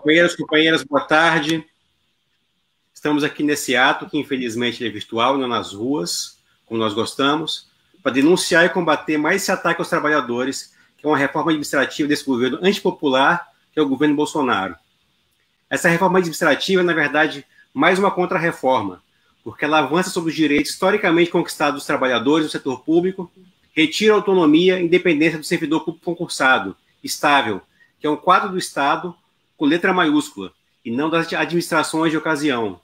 Companheiros, companheiras, boa tarde. Estamos aqui nesse ato, que infelizmente é virtual, não nas ruas, como nós gostamos, para denunciar e combater mais esse ataque aos trabalhadores, que é uma reforma administrativa desse governo antipopular, que é o governo Bolsonaro. Essa reforma administrativa é, na verdade, mais uma contra-reforma, porque ela avança sobre os direitos historicamente conquistados dos trabalhadores do setor público, retira a autonomia e independência do servidor público concursado, estável, que é um quadro do Estado com letra maiúscula, e não das administrações de ocasião.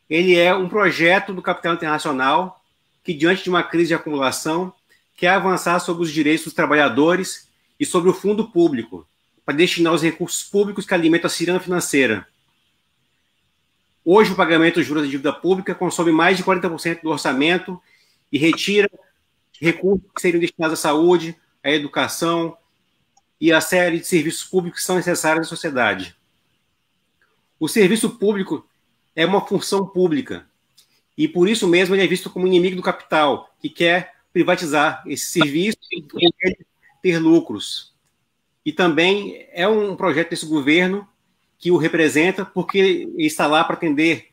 Ele é um projeto do capital internacional que, diante de uma crise de acumulação, quer avançar sobre os direitos dos trabalhadores e sobre o fundo público, para destinar os recursos públicos que alimentam a ciranda financeira. Hoje, o pagamento de juros da dívida pública consome mais de 40% do orçamento e retira recursos que seriam destinados à saúde, à educação e à série de serviços públicos que são necessários à sociedade. O serviço público é uma função pública e, por isso mesmo, ele é visto como inimigo do capital, que quer privatizar esse serviço e ter lucros. E também é um projeto desse governo que o representa porque ele está lá para atender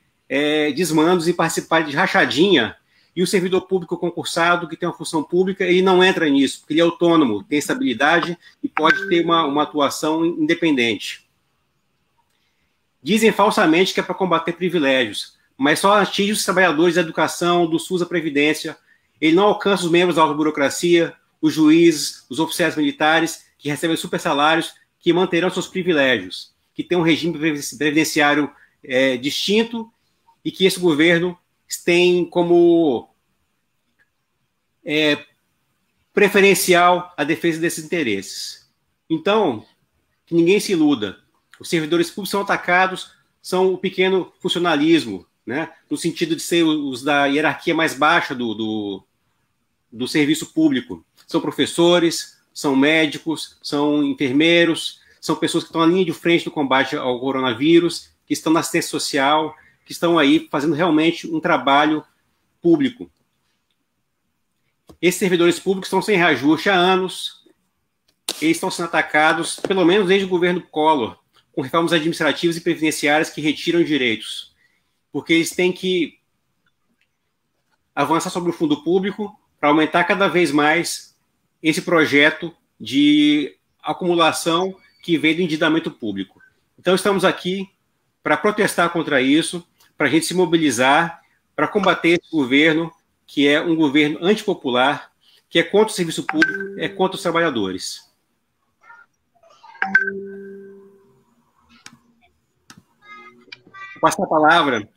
desmandos e participar de rachadinha. E o servidor público concursado, que tem uma função pública, ele não entra nisso, porque ele é autônomo, tem estabilidade e pode ter uma atuação independente. Dizem falsamente que é para combater privilégios, mas só atinge os trabalhadores da educação, do SUS, da Previdência. Ele não alcança os membros da alta burocracia, os juízes, os oficiais militares, que recebem super salários, que manterão seus privilégios, que tem um regime previdenciário distinto e que esse governo tem como preferencial a defesa desses interesses. Então, que ninguém se iluda. Os servidores públicos são atacados, são o pequeno funcionalismo, né, no sentido de ser os da hierarquia mais baixa do serviço público. São professores, são médicos, são enfermeiros, são pessoas que estão na linha de frente do combate ao coronavírus, que estão na assistência social, que estão aí fazendo realmente um trabalho público. Esses servidores públicos estão sem reajuste há anos, eles estão sendo atacados, pelo menos desde o governo Collor, com reformas administrativas e previdenciárias que retiram direitos, porque eles têm que avançar sobre o fundo público para aumentar cada vez mais esse projeto de acumulação que vem do endividamento público. Então, estamos aqui para protestar contra isso, para a gente se mobilizar, para combater esse governo, que é um governo antipopular, que é contra o serviço público, é contra os trabalhadores. Vou passar a palavra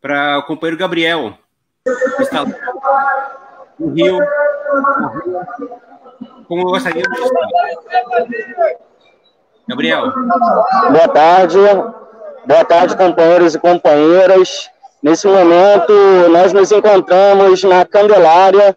para o companheiro Gabriel, que está no Rio, como eu gostaria de estar. Gabriel. Boa tarde, companheiros e companheiras. Nesse momento, nós nos encontramos na Candelária,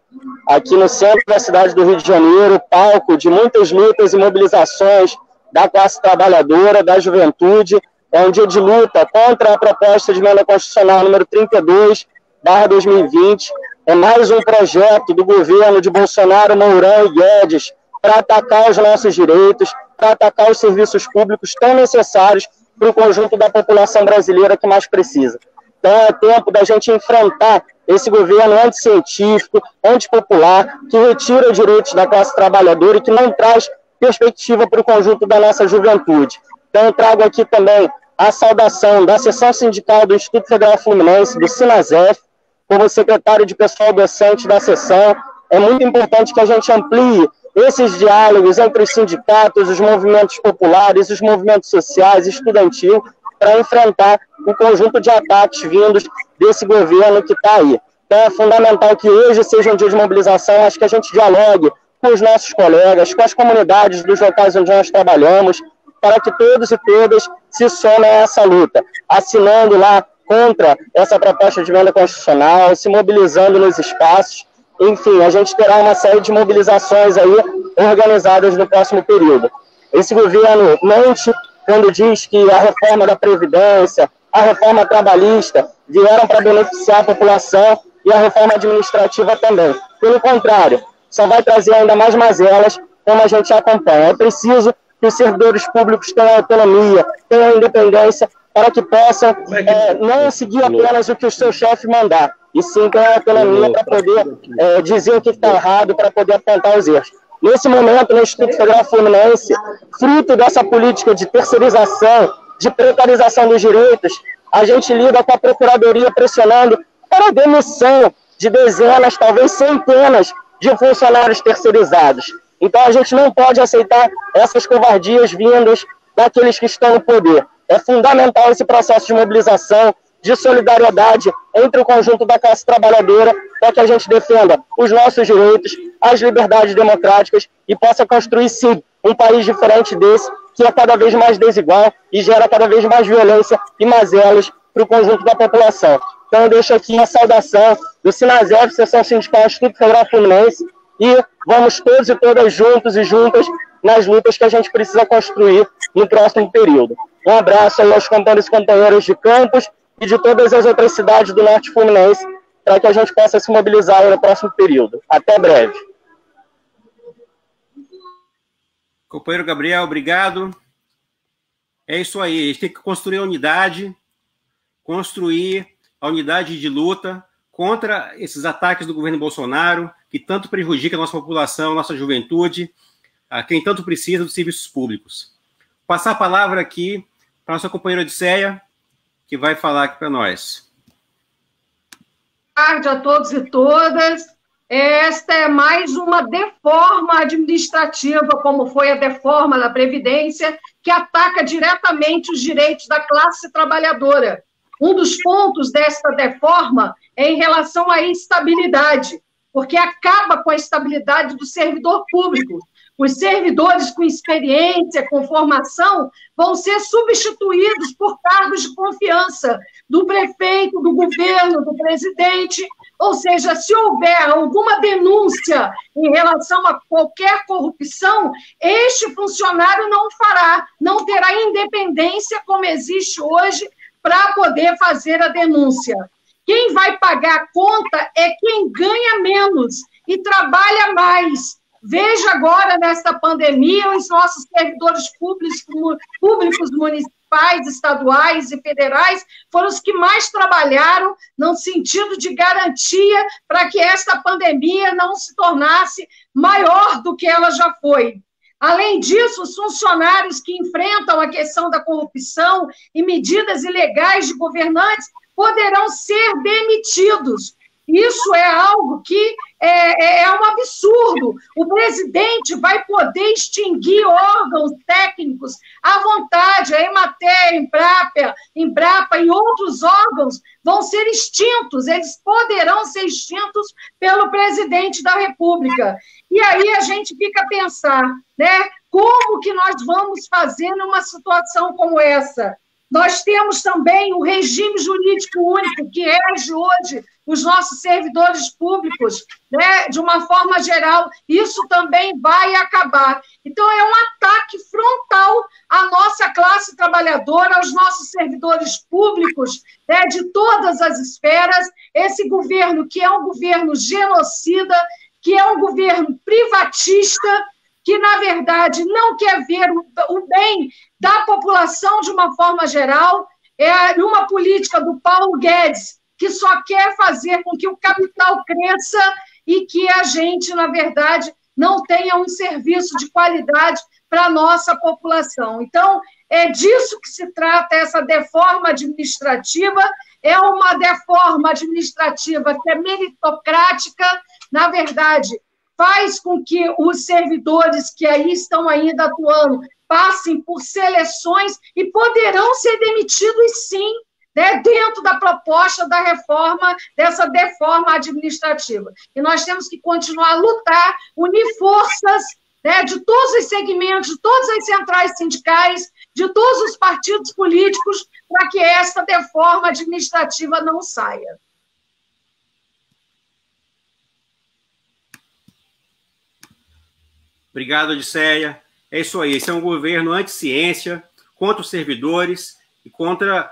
aqui no centro da cidade do Rio de Janeiro, palco de muitas lutas e mobilizações da classe trabalhadora, da juventude. É um dia de luta contra a proposta de emenda constitucional número 32/2020. É mais um projeto do governo de Bolsonaro, Mourão e Guedes para atacar os nossos direitos, para atacar os serviços públicos tão necessários para o conjunto da população brasileira que mais precisa. Então é tempo da gente enfrentar esse governo anticientífico, antipopular, que retira direitos da classe trabalhadora e que não traz perspectiva para o conjunto da nossa juventude. Então eu trago aqui também a saudação da seção sindical do Instituto Federal Fluminense, do Sinasef, como secretário de pessoal docente da seção. É muito importante que a gente amplie esses diálogos entre os sindicatos, os movimentos populares, os movimentos sociais, estudantil, para enfrentar o conjunto de ataques vindos desse governo que está aí. Então é fundamental que hoje seja um dia de mobilização, acho que a gente dialogue com os nossos colegas, com as comunidades dos locais onde nós trabalhamos, para que todos e todas se somem a essa luta, assinando lá contra essa proposta de emenda constitucional, se mobilizando nos espaços. Enfim, a gente terá uma série de mobilizações aí organizadas no próximo período. Esse governo mente quando diz que a reforma da Previdência, a reforma trabalhista vieram para beneficiar a população e a reforma administrativa também. Pelo contrário, só vai trazer ainda mais mazelas, como a gente acompanha. É preciso que os servidores públicos tenham autonomia, tenham independência, para que possam não seguir apenas o que o seu chefe mandar, e sim ter autonomia para poder dizer o que está errado, para poder apontar os erros. Nesse momento, no Instituto Federal Fluminense, fruto dessa política de terceirização, de precarização dos direitos, a gente lida com a Procuradoria pressionando para a demissão de dezenas, talvez centenas, de funcionários terceirizados. Então, a gente não pode aceitar essas covardias vindas daqueles que estão no poder. É fundamental esse processo de mobilização, de solidariedade entre o conjunto da classe trabalhadora, para que a gente defenda os nossos direitos, as liberdades democráticas e possa construir, sim, um país diferente desse, que é cada vez mais desigual e gera cada vez mais violência e mazelas para o conjunto da população. Então eu deixo aqui a saudação do Sinasef, Seção Sindical Instituto Federal Fluminense, e vamos todos e todas juntos e juntas nas lutas que a gente precisa construir no próximo período. Um abraço aí aos companheiros e companheiras de Campos e de todas as outras cidades do Norte Fluminense, para que a gente possa se mobilizar aí no próximo período. Até breve. Companheiro Gabriel, obrigado. É isso aí, a gente tem que construir a unidade de luta contra esses ataques do governo Bolsonaro, que tanto prejudica a nossa população, a nossa juventude, a quem tanto precisa dos serviços públicos. Vou passar a palavra aqui para a nossa companheira Odisseia, que vai falar aqui para nós. Boa tarde a todos e todas. Esta é mais uma deforma administrativa, como foi a deforma da Previdência, que ataca diretamente os direitos da classe trabalhadora. Um dos pontos desta deforma é em relação à estabilidade, porque acaba com a estabilidade do servidor público. Os servidores com experiência, com formação, vão ser substituídos por cargos de confiança do prefeito, do governo, do presidente. Ou seja, se houver alguma denúncia em relação a qualquer corrupção, este funcionário não terá independência como existe hoje para poder fazer a denúncia. Quem vai pagar a conta é quem ganha menos e trabalha mais. Veja agora, nesta pandemia, os nossos servidores públicos municipais, estaduais e federais foram os que mais trabalharam no sentido de garantia para que esta pandemia não se tornasse maior do que ela já foi. Além disso, os funcionários que enfrentam a questão da corrupção e medidas ilegais de governantes poderão ser demitidos. Isso é algo que é um absurdo. O presidente vai poder extinguir órgãos técnicos à vontade. A Emater, Embrapa e outros órgãos vão ser extintos. Eles poderão ser extintos pelo presidente da República. E aí a gente fica a pensar, né? Como que nós vamos fazer numa situação como essa? Nós temos também o regime jurídico único que rege hoje os nossos servidores públicos, né, de uma forma geral. Isso também vai acabar. Então, é um ataque frontal à nossa classe trabalhadora, aos nossos servidores públicos, né, de todas as esferas. Esse governo, que é um governo genocida, que é um governo privatista, que, na verdade, não quer ver o bem da população de uma forma geral, é uma política do Paulo Guedes, que só quer fazer com que o capital cresça e que a gente, na verdade, não tenha um serviço de qualidade para a nossa população. Então, é disso que se trata essa deforma administrativa, é uma deforma administrativa que é meritocrática, na verdade, faz com que os servidores que aí estão ainda atuando passem por seleções e poderão ser demitidos, sim, né, dentro da proposta da reforma, dessa deforma administrativa. E nós temos que continuar a lutar, unir forças, né, de todos os segmentos, de todas as centrais sindicais, de todos os partidos políticos, para que essa deforma administrativa não saia. Obrigado, Odisseia. É isso aí. Esse é um governo anti-ciência, contra os servidores e contra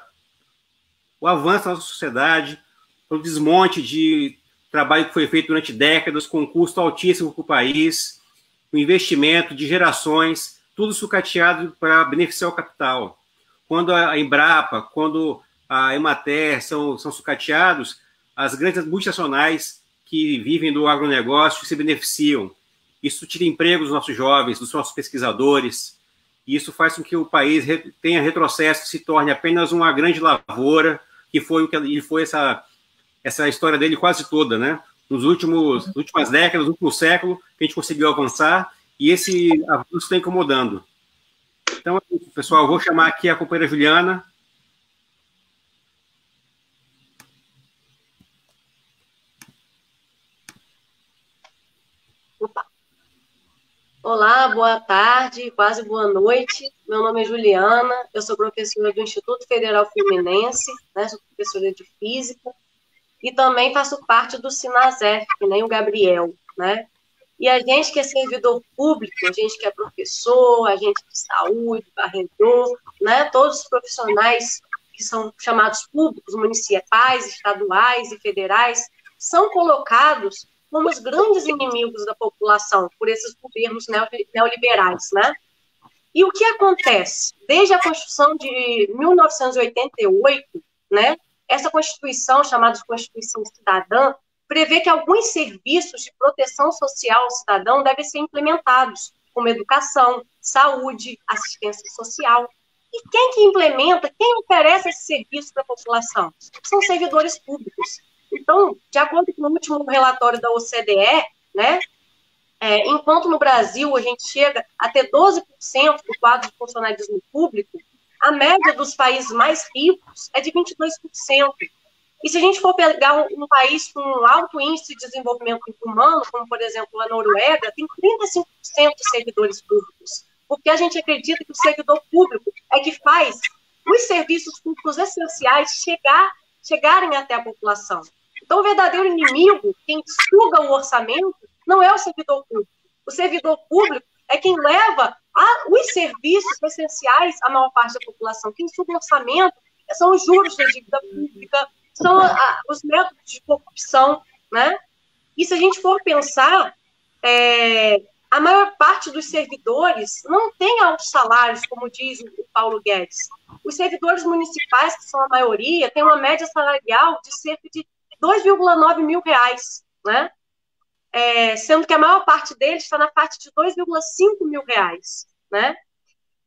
o avanço da nossa sociedade, o desmonte de trabalho que foi feito durante décadas, com um custo altíssimo para o país, o investimento de gerações tudo sucateado para beneficiar o capital. Quando a Embrapa, quando a Emater são sucateados, as grandes multinacionais que vivem do agronegócio se beneficiam. Isso tira empregos dos nossos jovens, dos nossos pesquisadores, e isso faz com que o país tenha retrocesso, se torne apenas uma grande lavoura, que foi o que ele foi essa história dele quase toda, né? Nas últimas décadas, no último século, que a gente conseguiu avançar, e esse avanço está incomodando. Então, pessoal, eu vou chamar aqui a companheira Juliana. Opa. Olá, boa tarde, quase boa noite. Meu nome é Juliana, eu sou professora do Instituto Federal Fluminense, né, sou professora de Física, e também faço parte do Sinasef, que nem o Gabriel, né? E a gente que é servidor público, a gente que é professor, agente de saúde, varredor, né? Todos os profissionais que são chamados públicos, municipais, estaduais e federais, são colocados como os grandes inimigos da população por esses governos neoliberais, né? E o que acontece? Desde a Constituição de 1988, né? Essa Constituição, chamada de Constituição Cidadã, prevê que alguns serviços de proteção social ao cidadão devem ser implementados, como educação, saúde, assistência social. E quem que implementa, quem oferece esse serviço para a população? São servidores públicos. Então, de acordo com o último relatório da OCDE, né, enquanto no Brasil a gente chega a ter 12% do quadro de funcionalismo público, a média dos países mais ricos é de 22%. E se a gente for pegar um país com alto índice de desenvolvimento humano, como, por exemplo, a Noruega, tem 35% de servidores públicos, porque a gente acredita que o servidor público é que faz os serviços públicos essenciais chegarem até a população. Então, o verdadeiro inimigo, quem suga o orçamento, não é o servidor público. O servidor público é quem leva os serviços essenciais à maior parte da população. Quem suga o orçamento são os juros da dívida pública, são os métodos de corrupção, né? E se a gente for pensar, a maior parte dos servidores não tem altos salários, como diz o Paulo Guedes. Os servidores municipais, que são a maioria, têm uma média salarial de cerca de 2,9 mil reais, né? Sendo que a maior parte deles está na faixa de 2,5 mil reais, né?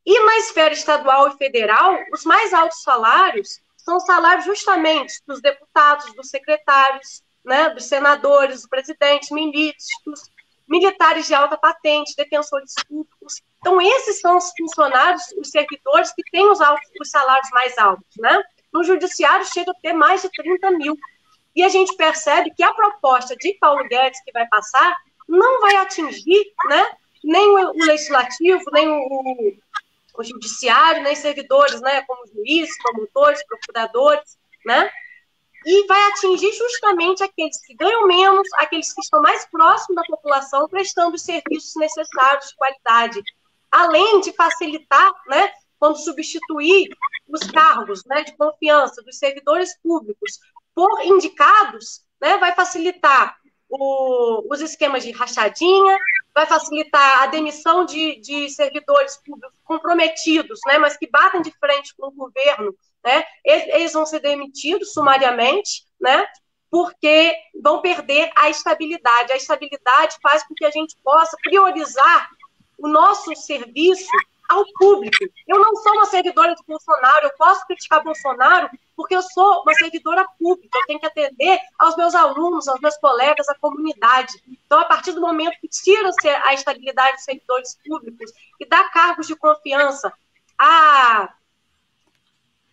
E na esfera estadual e federal, os mais altos salários são salários justamente dos deputados, dos secretários, né, dos senadores, dos presidentes, ministros, militares de alta patente, defensores públicos. Então, esses são os funcionários, os servidores que têm os salários mais altos, né? No judiciário chega a ter mais de 30 mil. E a gente percebe que a proposta de Paulo Guedes que vai passar não vai atingir, né, nem o legislativo, nem o judiciário, nem servidores, né, como juízes, promotores, procuradores, né, e vai atingir justamente aqueles que ganham menos, aqueles que estão mais próximos da população, prestando os serviços necessários de qualidade, além de facilitar, né, quando substituir os cargos, né, de confiança dos servidores públicos por indicados, né, vai facilitar os esquemas de rachadinha, vai facilitar a demissão de servidores públicos comprometidos, né, mas que batem de frente com o governo, né, eles vão ser demitidos sumariamente, né, porque vão perder a estabilidade. A estabilidade faz com que a gente possa priorizar o nosso serviço ao público. Eu não sou uma servidora de Bolsonaro, eu posso criticar Bolsonaro porque eu sou uma servidora pública, eu tenho que atender aos meus alunos, aos meus colegas, à comunidade. Então, a partir do momento que tira-se a estabilidade dos servidores públicos e dá cargos de confiança a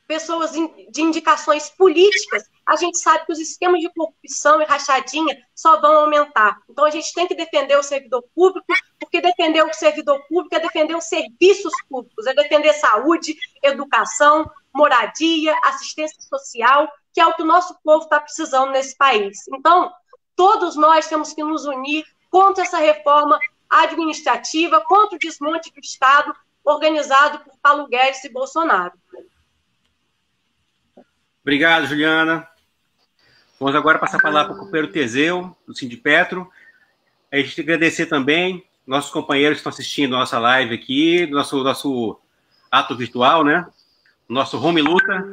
pessoas de indicações políticas, a gente sabe que os esquemas de corrupção e rachadinha só vão aumentar. Então, a gente tem que defender o servidor público, porque defender o servidor público é defender os serviços públicos, é defender saúde, educação, moradia, assistência social, que é o que o nosso povo está precisando nesse país. Então, todos nós temos que nos unir contra essa reforma administrativa, contra o desmonte do Estado organizado por Paulo Guedes e Bolsonaro. Obrigado, Juliana. Vamos agora passar a palavra para o companheiro Teseu, do Sindipetro. A gente tem que agradecer também nossos companheiros que estão assistindo a nossa live aqui, nosso ato virtual, né? Nosso Home Luta.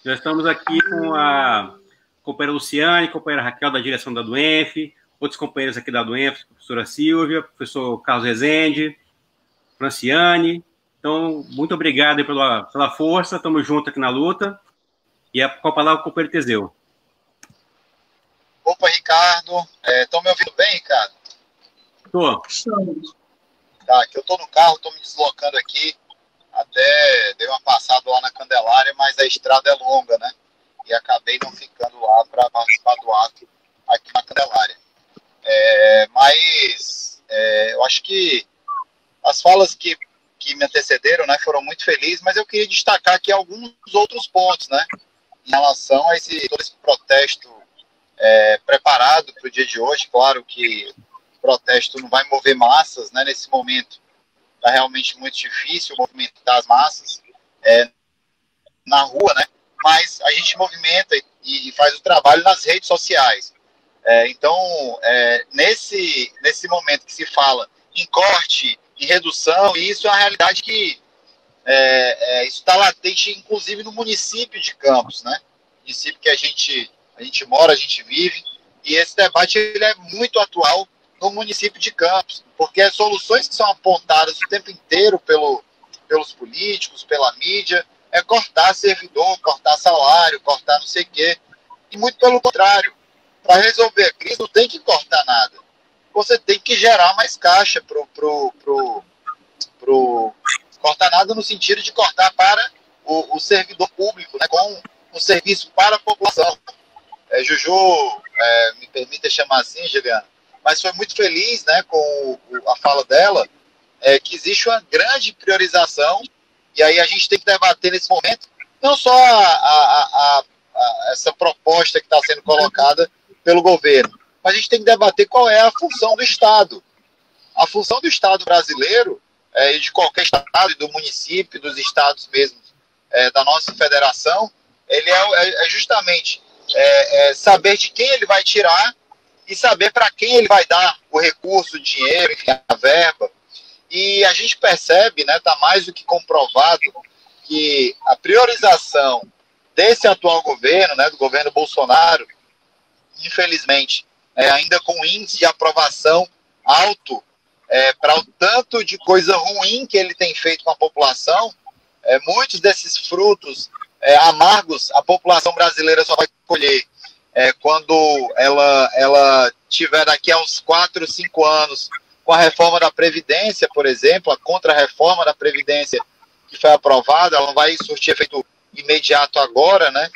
Já estamos aqui com a companheira Luciane, companheira Raquel da direção da DUENF, outros companheiros aqui da DUENF, professora Silvia, professor Carlos Rezende, Franciane. Então, muito obrigado pela força, estamos juntos aqui na luta. E com a palavra o companheiro Teseu. Opa, Ricardo. Estão me ouvindo bem, Ricardo? Estou. Tá, que eu estou no carro, estou me deslocando aqui. Até dei uma passada lá na Candelária, mas a estrada é longa, né? E acabei não ficando lá para participar do ato aqui na Candelária. Mas eu acho que as falas que me antecederam, né, foram muito felizes, mas eu queria destacar aqui alguns outros pontos, né? Em relação a todo esse protesto preparado para o dia de hoje. Claro que o protesto não vai mover massas, né? Nesse momento está realmente muito difícil movimentar as massas na rua, né? Mas a gente movimenta e faz o trabalho nas redes sociais. Então, nesse momento que se fala em corte, em redução, e isso é uma realidade que isso está latente, inclusive no município de Campos, né? Município que a gente mora, a gente vive, e esse debate ele é muito atual no município de Campos, porque as soluções que são apontadas o tempo inteiro pelos políticos, pela mídia, é cortar servidor, cortar salário, cortar não sei o quê, e muito pelo contrário. Para resolver a crise não tem que cortar nada, você tem que gerar mais caixa cortar nada no sentido de cortar para o servidor público, né, com um serviço para a população. Juju, me permita chamar assim, Juliana, mas foi muito feliz, né, com a fala dela, que existe uma grande priorização, e aí a gente tem que debater nesse momento, não só essa proposta que está sendo colocada pelo governo, mas a gente tem que debater qual é a função do Estado. A função do Estado brasileiro, e de qualquer Estado, do município, dos estados mesmo, da nossa federação, ele é justamente saber de quem ele vai tirar e saber para quem ele vai dar o recurso, o dinheiro, a verba. E a gente percebe, né, está mais do que comprovado, que a priorização desse atual governo, né, do governo Bolsonaro, infelizmente, ainda com índice de aprovação alto, para o tanto de coisa ruim que ele tem feito com a população, muitos desses frutos amargos a população brasileira só vai colher quando ela tiver daqui a uns 4, 5 anos com a reforma da Previdência, por exemplo, a contra-reforma da Previdência que foi aprovada, ela não vai surtir efeito imediato agora, né?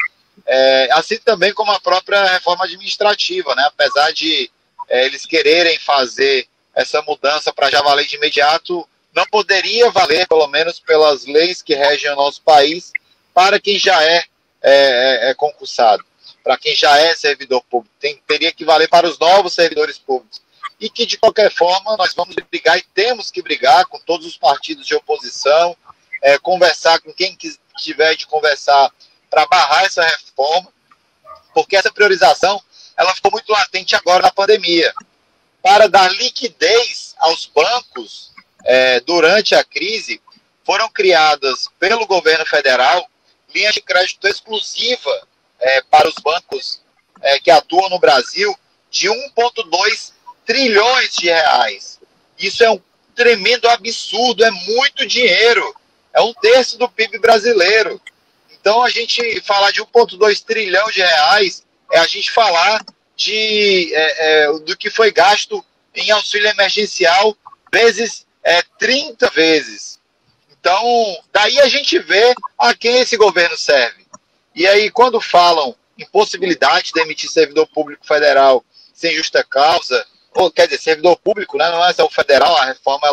Assim também como a própria reforma administrativa, né? Apesar de eles quererem fazer essa mudança para já valer de imediato, não poderia valer, pelo menos pelas leis que regem o nosso país, para quem já é concursado, para quem já é servidor público. Teria que valer para os novos servidores públicos. E que, de qualquer forma, nós vamos brigar e temos que brigar com todos os partidos de oposição, conversar com quem tiver de conversar para barrar essa reforma, porque essa priorização ela ficou muito latente agora na pandemia. Para dar liquidez aos bancos durante a crise, foram criadas pelo governo federal linhas de crédito exclusiva para os bancos que atuam no Brasil de 1,2 trilhões de reais. Isso é um tremendo absurdo, é muito dinheiro, é 1/3 do PIB brasileiro. Então, a gente falar de 1,2 trilhão de reais é a gente falar do que foi gasto em auxílio emergencial vezes 30 vezes. Então, daí a gente vê a quem esse governo serve. E aí, quando falam em possibilidade de demitir servidor público federal sem justa causa, ou quer dizer, servidor público, né, não é só o federal, a reforma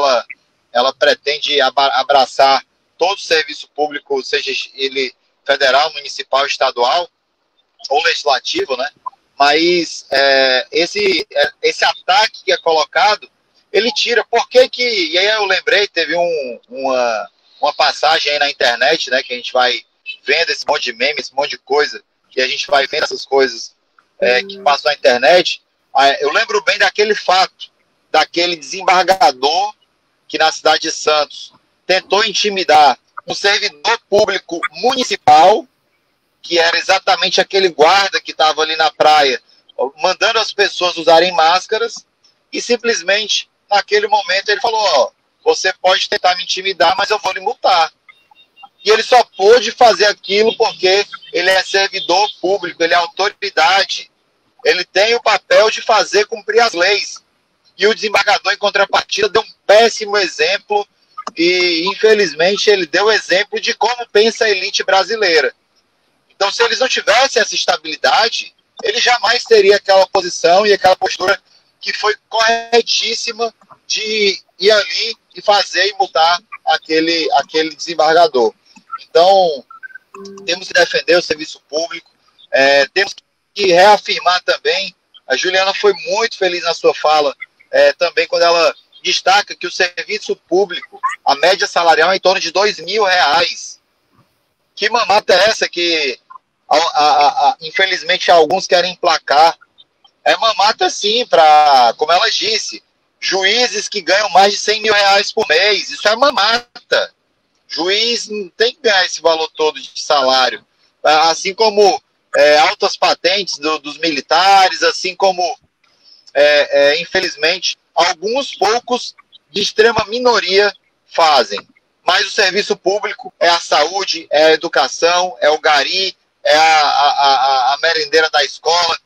ela pretende abraçar todo o serviço público, seja ele federal, municipal, estadual ou legislativo, né? Mas esse ataque que é colocado, ele tira. Por que que... E aí eu lembrei, teve uma passagem aí na internet, né, que a gente vai vendo esse monte de meme, esse monte de coisa, que a gente vai vendo essas coisas que passam na internet. Eu lembro bem daquele fato daquele desembargador que na cidade de Santos tentou intimidar um servidor público municipal, que era exatamente aquele guarda que estava ali na praia, mandando as pessoas usarem máscaras, e simplesmente, naquele momento, ele falou, ó, você pode tentar me intimidar, mas eu vou lhe multar. E ele só pôde fazer aquilo porque ele é servidor público, ele é autoridade, ele tem o papel de fazer cumprir as leis. E o desembargador, em contrapartida, deu um péssimo exemplo, e infelizmente ele deu exemplo de como pensa a elite brasileira. Então, se eles não tivessem essa estabilidade, ele jamais teria aquela posição e aquela postura que foi corretíssima de ir ali e fazer e multar aquele desembargador. Então, temos que defender o serviço público, temos que reafirmar também, a Juliana foi muito feliz na sua fala, também quando ela destaca que o serviço público, a média salarial é em torno de R$2.000. Que mamata é essa que, infelizmente, alguns querem emplacar? É mamata, sim, para, como ela disse, juízes que ganham mais de R$100.000 por mês. Isso é mamata. Juiz não tem que ganhar esse valor todo de salário. Assim como altas patentes dos militares, assim como, infelizmente, alguns poucos de extrema minoria fazem. Mas o serviço público é a saúde, é a educação, é o gari, é a merendeira da escola,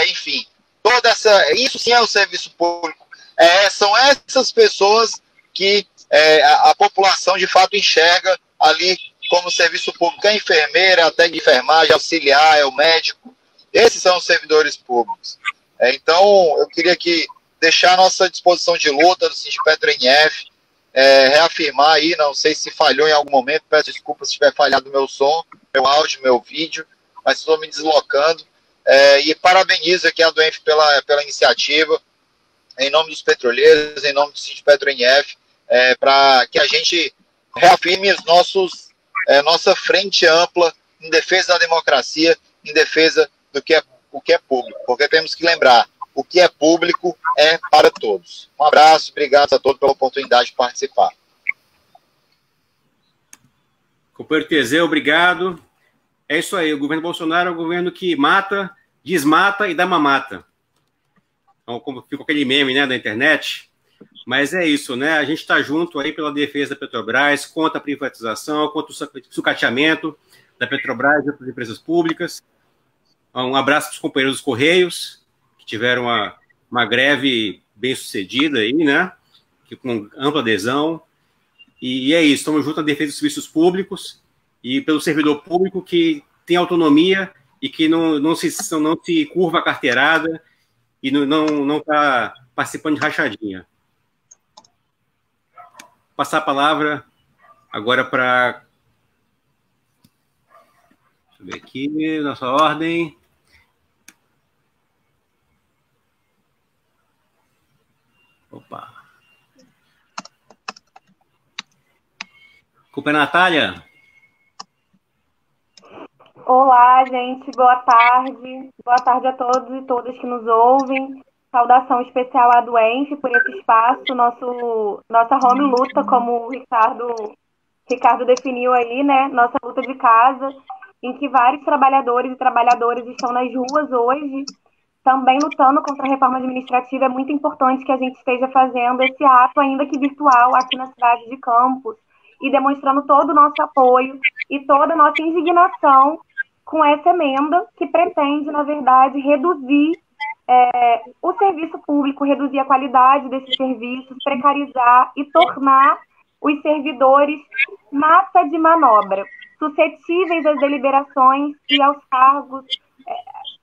enfim. Isso sim é o serviço público. São essas pessoas que a população de fato enxerga ali como serviço público. É a enfermeira, até de enfermagem, auxiliar, é o médico. Esses são os servidores públicos. Então, eu queria aqui deixar a nossa disposição de luta do Sindipetro NF, reafirmar aí, não sei se falhou em algum momento, peço desculpas se tiver falhado o meu som, meu áudio, meu vídeo, mas estou me deslocando. E parabenizo aqui a DOENF pela iniciativa, em nome dos petroleiros, em nome do Sindipetro NF, para que a gente reafirme nossa frente ampla em defesa da democracia, em defesa do que é público, porque temos que lembrar, o que é público é para todos. Um abraço, obrigado a todos pela oportunidade de participar. Companheiro Teseu, obrigado. É isso aí, o governo Bolsonaro é um governo que mata, desmata e dá mamata. Então, como ficou aquele meme, né, da internet. Mas é isso, né? A gente está junto aí pela defesa da Petrobras, contra a privatização, contra o sucateamento da Petrobras e outras empresas públicas. Um abraço para os companheiros dos Correios, que tiveram uma greve bem sucedida aí, né? Com ampla adesão. E é isso, estamos juntos na defesa dos serviços públicos e pelo servidor público que tem autonomia e que não se curva a carteirada e não está participando de rachadinha. Vou passar a palavra agora para... Deixa eu ver aqui, nossa ordem. Opa. Culpa é Natália? Olá, gente. Boa tarde. Boa tarde a todos e todas que nos ouvem. Saudação especial à DOENF por esse espaço, nossa home luta, como o Ricardo definiu aí, né? Nossa luta de casa, em que vários trabalhadores e trabalhadoras estão nas ruas hoje, também lutando contra a reforma administrativa. É muito importante que a gente esteja fazendo esse ato, ainda que virtual, aqui na cidade de Campos, e demonstrando todo o nosso apoio e toda a nossa indignação com essa emenda que pretende, na verdade, reduzir o serviço público, reduzir a qualidade desses serviços, precarizar e tornar os servidores massa de manobra, suscetíveis às deliberações e aos cargos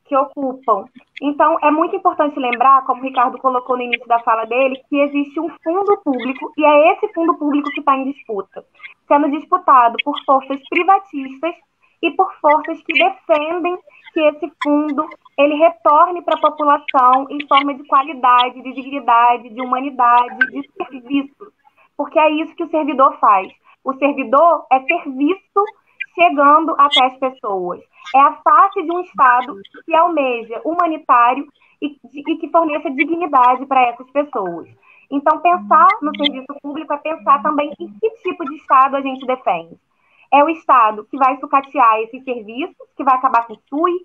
que ocupam. Então, é muito importante lembrar, como o Ricardo colocou no início da fala dele, que existe um fundo público, e é esse fundo público que está em disputa, sendo disputado por forças privatistas e por forças que defendem que esse fundo ele retorne para a população em forma de qualidade, de dignidade, de humanidade, de serviço, porque é isso que o servidor faz. O servidor é serviço chegando até as pessoas. É a face de um Estado que almeja humanitário e que forneça dignidade para essas pessoas. Então, pensar no serviço público é pensar também em que tipo de Estado a gente defende. É o Estado que vai sucatear esses serviços, que vai acabar com o SUS,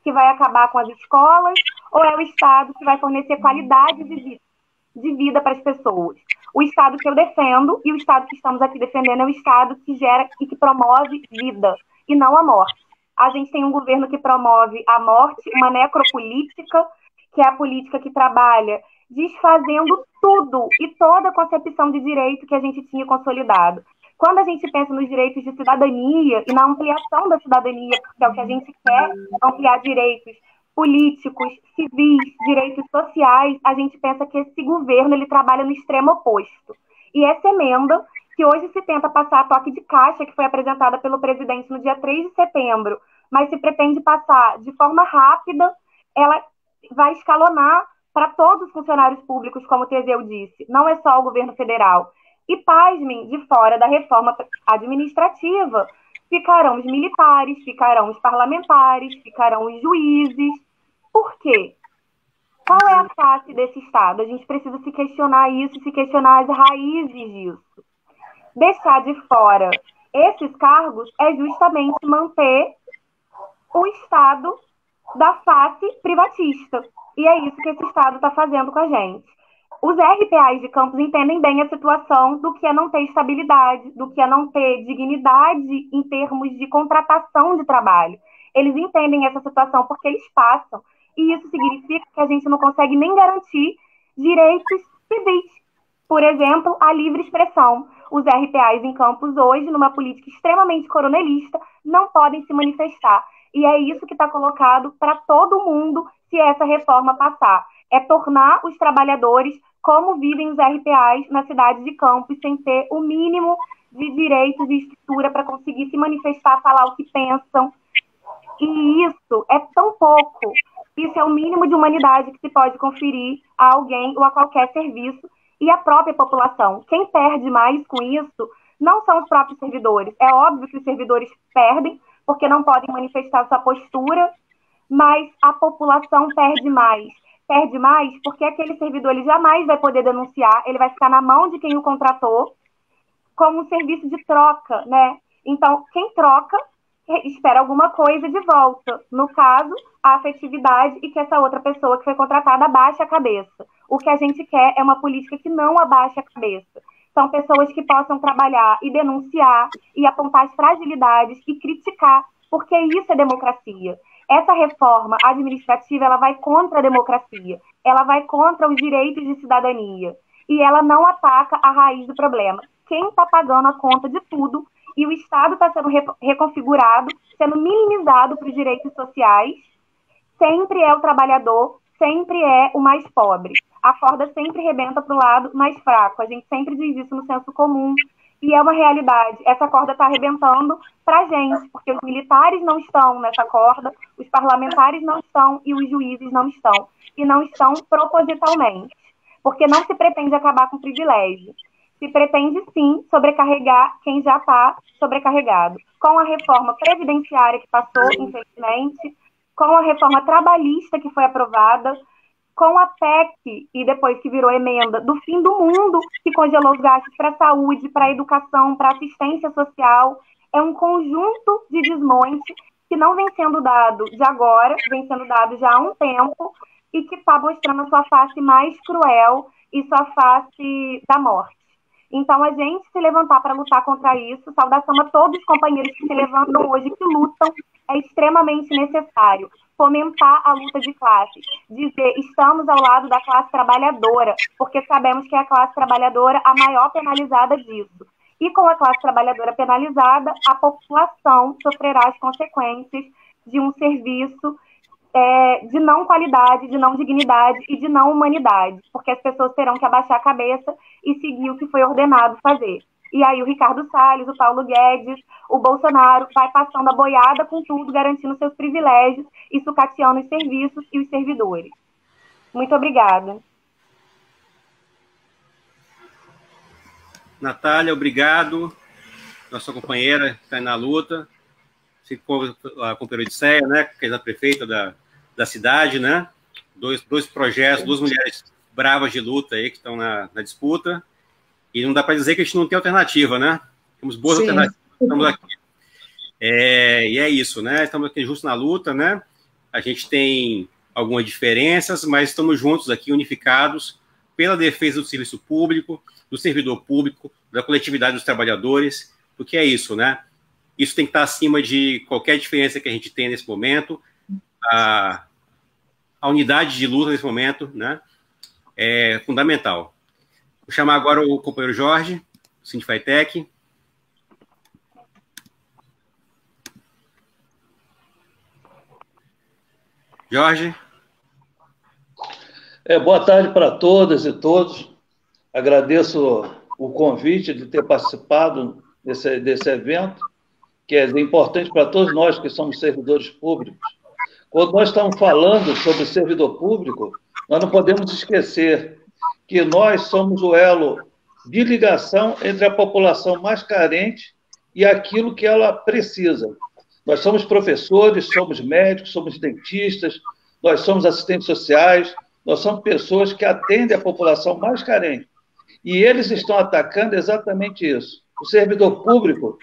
que vai acabar com as escolas, ou é o Estado que vai fornecer qualidade de vida para as pessoas? O Estado que eu defendo e o Estado que estamos aqui defendendo é o Estado que gera e que promove vida, e não a morte. A gente tem um governo que promove a morte, uma necropolítica, que é a política que trabalha desfazendo tudo e toda a concepção de direito que a gente tinha consolidado. Quando a gente pensa nos direitos de cidadania e na ampliação da cidadania, porque é o que a gente quer, ampliar direitos políticos, civis, direitos sociais, a gente pensa que esse governo ele trabalha no extremo oposto. E essa emenda, que hoje se tenta passar a toque de caixa, que foi apresentada pelo presidente no dia 3 de setembro, mas se pretende passar de forma rápida, ela vai escalonar para todos os funcionários públicos, como o Teseu disse, não é só o governo federal. E, pasmem, de fora da reforma administrativa, ficarão os militares, ficarão os parlamentares, ficarão os juízes. Por quê? Qual é a face desse Estado? A gente precisa se questionar isso, se questionar as raízes disso. Deixar de fora esses cargos é justamente manter o Estado da face privatista. E é isso que esse Estado está fazendo com a gente. Os RPAs de Campos entendem bem a situação do que é não ter estabilidade, do que é não ter dignidade em termos de contratação de trabalho. Eles entendem essa situação porque eles passam. E isso significa que a gente não consegue nem garantir direitos civis. Por exemplo, a livre expressão. Os RPAs em Campos hoje, numa política extremamente coronelista, não podem se manifestar. E é isso que está colocado para todo mundo se essa reforma passar. É tornar os trabalhadores como vivem os RPAs na cidade de Campos, sem ter o mínimo de direitos e estrutura para conseguir se manifestar, falar o que pensam. E isso é tão pouco. Isso é o mínimo de humanidade que se pode conferir a alguém ou a qualquer serviço e a própria população. Quem perde mais com isso não são os próprios servidores. É óbvio que os servidores perdem, porque não podem manifestar sua postura, mas a população perde mais. Perde mais porque aquele servidor ele jamais vai poder denunciar, ele vai ficar na mão de quem o contratou como um serviço de troca, né? Então, quem troca espera alguma coisa de volta. No caso, a afetividade e que essa outra pessoa que foi contratada abaixe a cabeça. O que a gente quer é uma política que não abaixe a cabeça. São pessoas que possam trabalhar e denunciar e apontar as fragilidades e criticar, porque isso é democracia. Essa reforma administrativa, ela vai contra a democracia, ela vai contra os direitos de cidadania e ela não ataca a raiz do problema. Quem está pagando a conta de tudo e o Estado está sendo reconfigurado, sendo minimizado para os direitos sociais, sempre é o trabalhador, sempre é o mais pobre. A corda sempre rebenta para o lado mais fraco. A gente sempre diz isso no senso comum. E é uma realidade. Essa corda está arrebentando para a gente, porque os militares não estão nessa corda, os parlamentares não estão e os juízes não estão. E não estão propositalmente. Porque não se pretende acabar com o privilégio. Se pretende, sim, sobrecarregar quem já está sobrecarregado. Com a reforma previdenciária que passou, infelizmente, com a reforma trabalhista que foi aprovada, com a PEC, e depois que virou emenda, do fim do mundo, que congelou os gastos para a saúde, para a educação, para a assistência social, é um conjunto de desmonte que não vem sendo dado de agora, vem sendo dado já há um tempo, e que está mostrando a sua face mais cruel e sua face da morte. Então, a gente se levantar para lutar contra isso, saudação a todos os companheiros que se levantam hoje, que lutam, é extremamente necessário. Fomentar a luta de classes, dizer, estamos ao lado da classe trabalhadora, porque sabemos que é a classe trabalhadora a maior penalizada disso. E com a classe trabalhadora penalizada, a população sofrerá as consequências de um serviço de não qualidade, de não dignidade e de não humanidade, porque as pessoas terão que abaixar a cabeça e seguir o que foi ordenado fazer. E aí o Ricardo Salles, o Paulo Guedes, o Bolsonaro vai passando a boiada com tudo, garantindo seus privilégios e sucateando os serviços e os servidores. Muito obrigada. Natália, obrigado. Nossa companheira está na luta. Se com a companheira Odisseia, né, que é a prefeita da cidade, né? Dois projetos, duas mulheres bravas de luta aí que estão na disputa, e não dá para dizer que a gente não tem alternativa, né? Temos boas alternativas, estamos aqui. E é isso, né? Estamos aqui juntos na luta, né? A gente tem algumas diferenças, mas estamos juntos aqui, unificados, pela defesa do serviço público, do servidor público, da coletividade dos trabalhadores, porque é isso, né? Isso tem que estar acima de qualquer diferença que a gente tem nesse momento. A unidade de luta nesse momento, né, é fundamental. Vou chamar agora o companheiro Jorge, do Sindifitec. Jorge. Boa tarde para todas e todos. Agradeço o convite de ter participado desse evento, que é importante para todos nós que somos servidores públicos. Quando nós estamos falando sobre servidor público, nós não podemos esquecer que nós somos o elo de ligação entre a população mais carente e aquilo que ela precisa. Nós somos professores, somos médicos, somos dentistas, nós somos assistentes sociais, nós somos pessoas que atendem a população mais carente. E eles estão atacando exatamente isso. O servidor público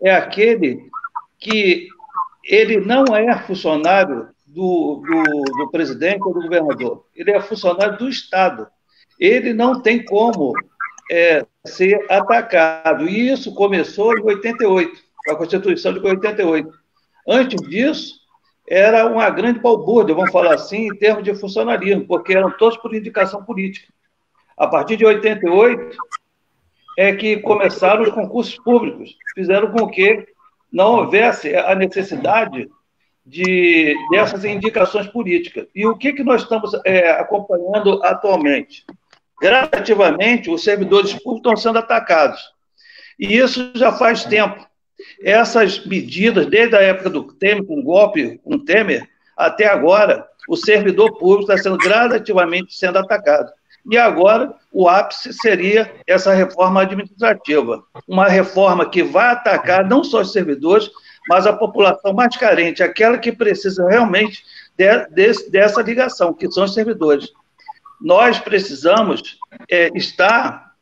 é aquele que ele não é funcionário do presidente ou do governador, ele é funcionário do Estado. Ele não tem como ser atacado. E isso começou em 88, com a Constituição de 88. Antes disso, era uma grande balbúrdia, vamos falar assim, em termos de funcionalismo, porque eram todos por indicação política. A partir de 88, é que começaram os concursos públicos, fizeram com que não houvesse a necessidade dessas indicações políticas. E o que nós estamos acompanhando atualmente? Gradativamente, os servidores públicos estão sendo atacados. E isso já faz tempo. Essas medidas, desde a época do Temer, com o golpe, com o Temer, até agora, o servidor público está sendo gradativamente sendo atacado. E agora, o ápice seria essa reforma administrativa. Uma reforma que vai atacar não só os servidores, mas a população mais carente, aquela que precisa realmente dessa ligação, que são os servidores. Nós precisamos estar,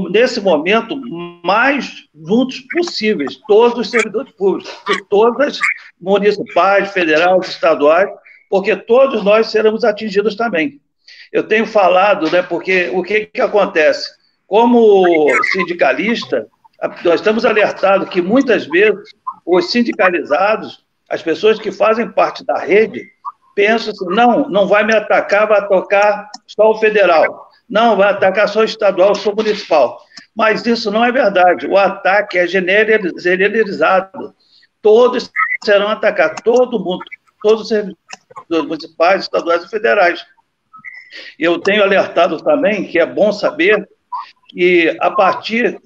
nesse momento, mais juntos possíveis, todos os servidores públicos, todas municipais, federais, estaduais, porque todos nós seremos atingidos também. Eu tenho falado, né, porque o que acontece? Como sindicalista, nós estamos alertados que muitas vezes os sindicalizados, as pessoas que fazem parte da rede, pensam assim, não vai me atacar, vai atacar só o federal, não, vai atacar só o estadual, só o municipal. Mas isso não é verdade, o ataque é generalizado, todos serão atacados, todo mundo, todos os servidores municipais, estaduais e federais. Eu tenho alertado também que é bom saber que, a partir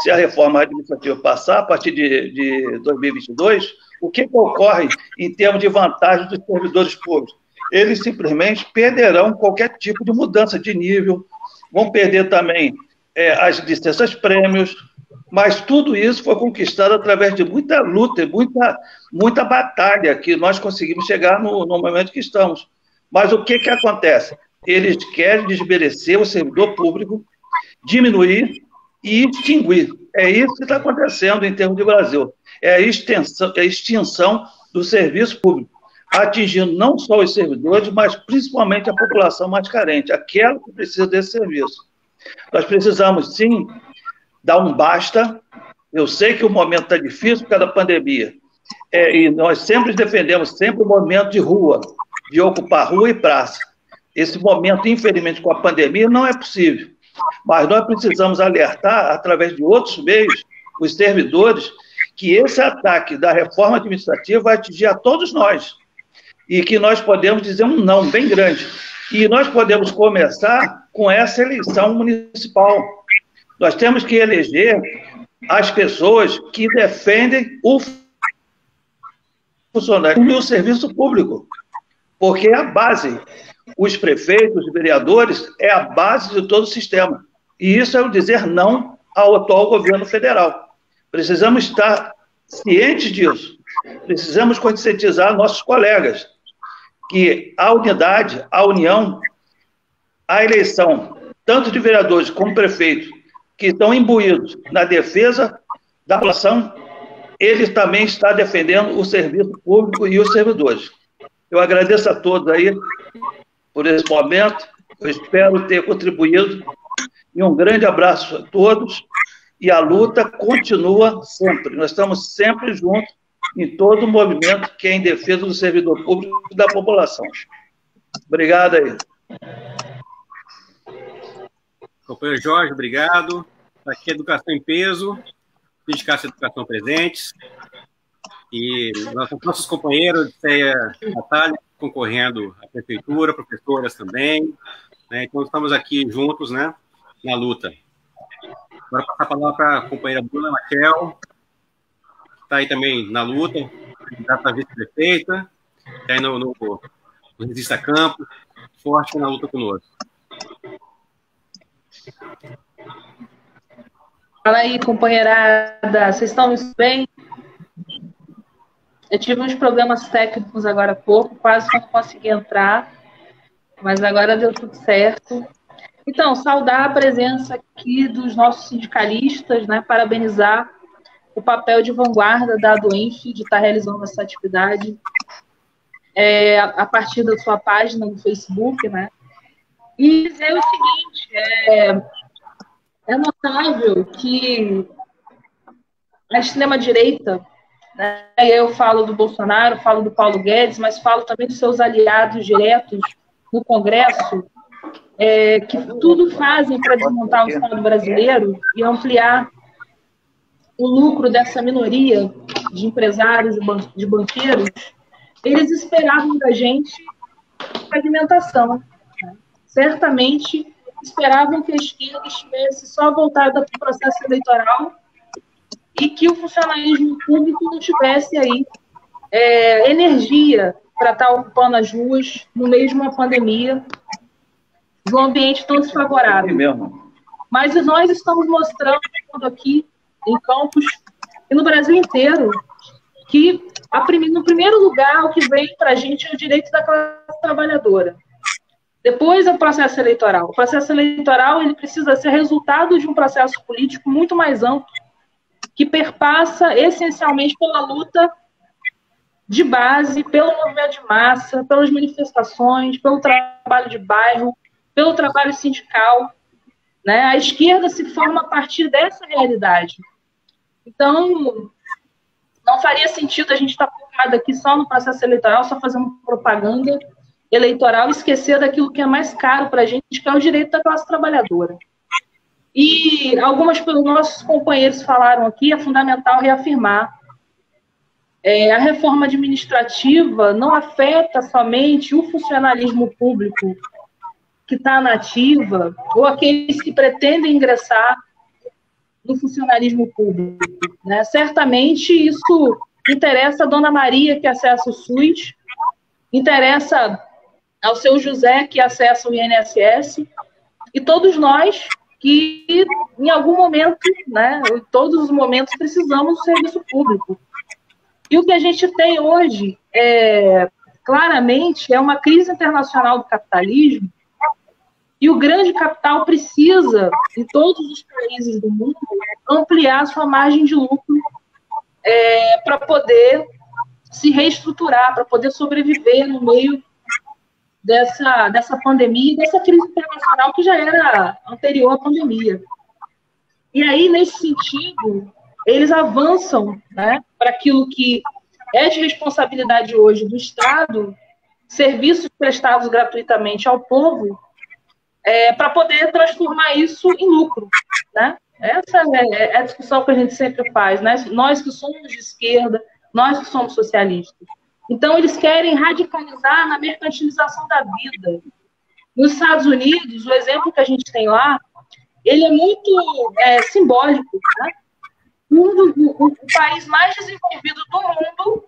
se a reforma administrativa passar, a partir de 2022, o que ocorre em termos de vantagem dos servidores públicos? Eles simplesmente perderão qualquer tipo de mudança de nível, vão perder também as licenças prêmios, mas tudo isso foi conquistado através de muita luta, muita batalha que nós conseguimos chegar no momento que estamos. Mas o que acontece? Eles querem desmerecer o servidor público, diminuir e extinguir. É isso que está acontecendo em termos de Brasil. É a extinção do serviço público, atingindo não só os servidores, mas principalmente a população mais carente, aquela que precisa desse serviço. Nós precisamos, sim, dar um basta. Eu sei que o momento está difícil por causa da pandemia, e nós sempre defendemos o movimento de rua, de ocupar rua e praça. Esse momento, infelizmente, com a pandemia, não é possível. Mas nós precisamos alertar, através de outros meios, os servidores, que esse ataque da reforma administrativa vai atingir a todos nós. E que nós podemos dizer um não bem grande. E nós podemos começar com essa eleição municipal. Nós temos que eleger as pessoas que defendem o funcionário e o serviço público. Porque é a base. Os prefeitos, os vereadores, é a base de todo o sistema. E isso é o dizer não ao atual governo federal. Precisamos estar cientes disso. Precisamos conscientizar nossos colegas. que a unidade, a união, a eleição, tanto de vereadores como prefeitos, que estão imbuídos na defesa da população, ele também está defendendo o serviço público e os servidores. Eu agradeço a todos aí por esse momento, eu espero ter contribuído, e um grande abraço a todos, e a luta continua sempre, nós estamos sempre juntos em todo o movimento que é em defesa do servidor público e da população. Obrigado aí. Companheiro Jorge, obrigado. Aqui é Educação em Peso, Sindicato de Educação presentes, e nossos companheiros, Natália, concorrendo à prefeitura, professoras também, né? Então estamos aqui juntos, né, na luta. Agora passar a palavra para a companheira Bruna Machel, que está aí também na luta, candidata a vice-prefeita, está aí no Resista Campo, forte na luta conosco. Fala aí, companheirada, vocês estão bem? Eu tive uns problemas técnicos agora há pouco, quase não consegui entrar, mas agora deu tudo certo. Então, saudar a presença aqui dos nossos sindicalistas, né, parabenizar o papel de vanguarda da ADUENF de estar realizando essa atividade a partir da sua página no Facebook, né? E dizer o seguinte, é notável que a extrema-direita, né, eu falo do Bolsonaro, falo do Paulo Guedes, mas falo também dos seus aliados diretos no Congresso, que tudo fazem para desmontar o Estado brasileiro e ampliar o lucro dessa minoria de empresários e de banqueiros. Eles esperavam da gente fragmentação, né? Certamente esperavam que a esquerda estivesse só voltada para o processo eleitoral e que o funcionalismo público não tivesse aí energia para estar ocupando as ruas no meio de uma pandemia, de um ambiente tão desfavorável. Mas nós estamos mostrando aqui em Campos e no Brasil inteiro que no primeiro lugar o que vem para a gente é o direito da classe trabalhadora. Depois é o processo eleitoral. O processo eleitoral ele precisa ser resultado de um processo político muito mais amplo, que perpassa essencialmente pela luta de base, pelo movimento de massa, pelas manifestações, pelo trabalho de bairro, pelo trabalho sindical, né? A esquerda se forma a partir dessa realidade. Então, não faria sentido a gente estar focado aqui só no processo eleitoral, só fazendo propaganda eleitoral e esquecer daquilo que é mais caro para a gente, que é o direito da classe trabalhadora. E algumas dos nossos companheiros falaram aqui, é fundamental reafirmar. A reforma administrativa não afeta somente o funcionalismo público que está na ativa, ou aqueles que pretendem ingressar no funcionalismo público, né? Certamente isso interessa a Dona Maria, que acessa o SUS, interessa ao seu José, que acessa o INSS, e todos nós que, em algum momento, né, em todos os momentos, precisamos do serviço público. E o que a gente tem hoje, claramente, é uma crise internacional do capitalismo, e o grande capital precisa, em todos os países do mundo, ampliar sua margem de lucro para poder se reestruturar, para poder sobreviver no meio dessa pandemia, dessa crise internacional que já era anterior à pandemia. E aí, nesse sentido, eles avançam, né, para aquilo que é de responsabilidade hoje do Estado, serviços prestados gratuitamente ao povo, para poder transformar isso em lucro, né? Essa é a discussão que a gente sempre faz, né? Nós que somos de esquerda, nós que somos socialistas. Então, eles querem radicalizar na mercantilização da vida. Nos Estados Unidos, o exemplo que a gente tem lá, ele é muito simbólico, né? O país mais desenvolvido do mundo,